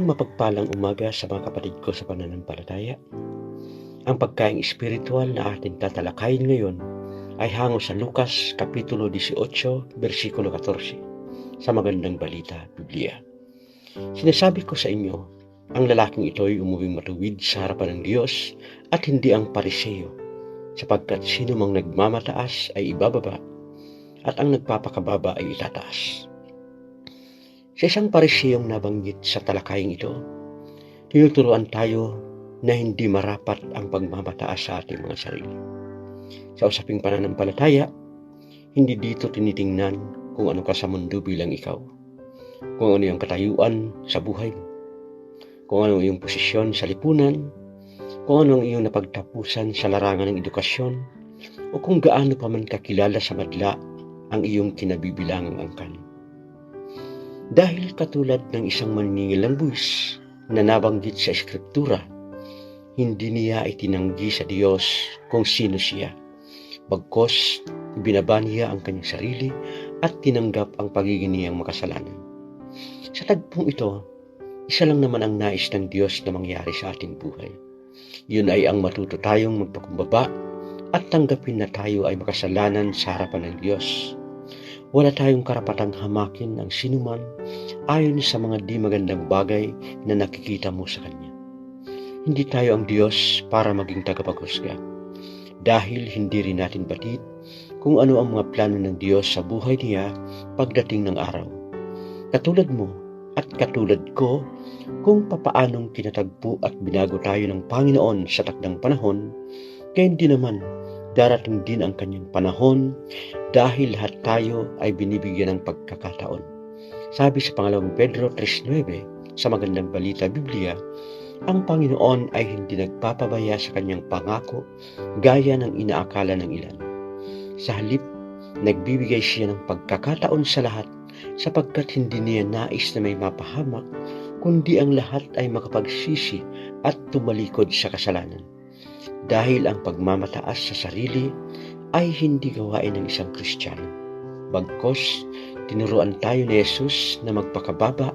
Isang mapagpalang umaga sa mga kapatid ko sa pananampalataya. Ang pagkaing espiritual na ating tatalakayin ngayon ay hango sa Lucas Kapitulo 18, versikulo 14 sa Magandang Balita, Biblia. Sinasabi ko sa inyo, ang lalaking ito'y umuwing matuwid sa harapan ng Diyos at hindi ang Pariseo, sapagkat sino mang nagmamataas ay ibababa at ang nagpapakababa ay itataas. Sa isang Pariseyong nabanggit sa talakaying ito, tinuturuan tayo na hindi marapat ang pagmamataas sa ating mga sarili. Sa usaping pananampalataya, hindi dito tinitingnan kung ano ka sa mundo bilang ikaw, kung ano yung katayuan sa buhay mo, kung ano yung posisyon sa lipunan, kung ano ang iyong napagtapusan sa larangan ng edukasyon, o kung gaano pa man kakilala sa madla ang iyong kinabibilangang angkan. Dahil katulad ng isang maniningil ng buwis na nabanggit sa Eskriptura, hindi niya itinanggi sa Diyos kung sino siya. Bagkos, ibinaba niya ang kanyang sarili at tinanggap ang pagiging niyang makasalanan. Sa tagpong ito, isa lang naman ang nais ng Diyos na mangyari sa ating buhay. Yun ay ang matuto tayong magpakumbaba at tanggapin na tayo ay makasalanan sa harapan ng Diyos. Wala tayong karapatang hamakin ang sinuman ayon sa mga di magandang bagay na nakikita mo sa Kanya. Hindi tayo ang Diyos para maging tagapaghusga, dahil hindi rin natin batid kung ano ang mga plano ng Diyos sa buhay niya pagdating ng araw. Katulad mo at katulad ko, kung papaanong tinatagpo at binago tayo ng Panginoon sa takdang panahon, kaya hindi naman darating din ang kanyang panahon dahil lahat tayo ay binibigyan ng pagkakataon. Sabi sa pangalawang Pedro 3:9 sa Magandang Balita Biblia, ang Panginoon ay hindi nagpapabaya sa kanyang pangako gaya ng inaakala ng ilan. Sa halip, nagbibigay siya ng pagkakataon sa lahat sapagkat hindi niya nais na may mapahamak, kundi ang lahat ay makapagsisi at tumalikod sa kasalanan. Dahil ang pagmamataas sa sarili ay hindi gawain ng isang Kristiyano. Bagkos, tinuruan tayo ni Jesus na magpakababa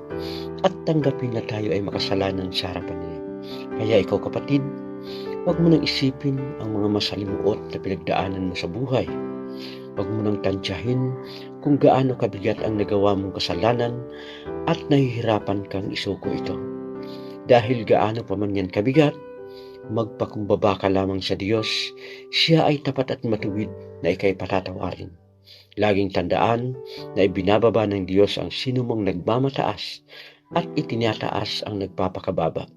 at tanggapin na tayo ay makasalanan sa harapan niya. Kaya ikaw kapatid, huwag mo nang isipin ang mga masalimuot na pinagdaanan mo sa buhay. Huwag mo nang tansyahin kung gaano kabigat ang nagawa mong kasalanan at nahihirapan kang isuko ito. Dahil gaano pa man yan kabigat, magpakumbaba ka lamang sa Diyos, siya ay tapat at matuwid na ika'y patatawarin. Laging tandaan na ibinababa ng Diyos ang sinumang nagmamataas at itinataas ang nagpapakababa.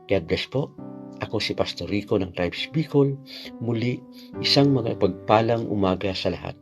God bless po. Ako si Pastor Rico ng Tribes Bicol. Muli, isang magpagpalang umaga sa lahat.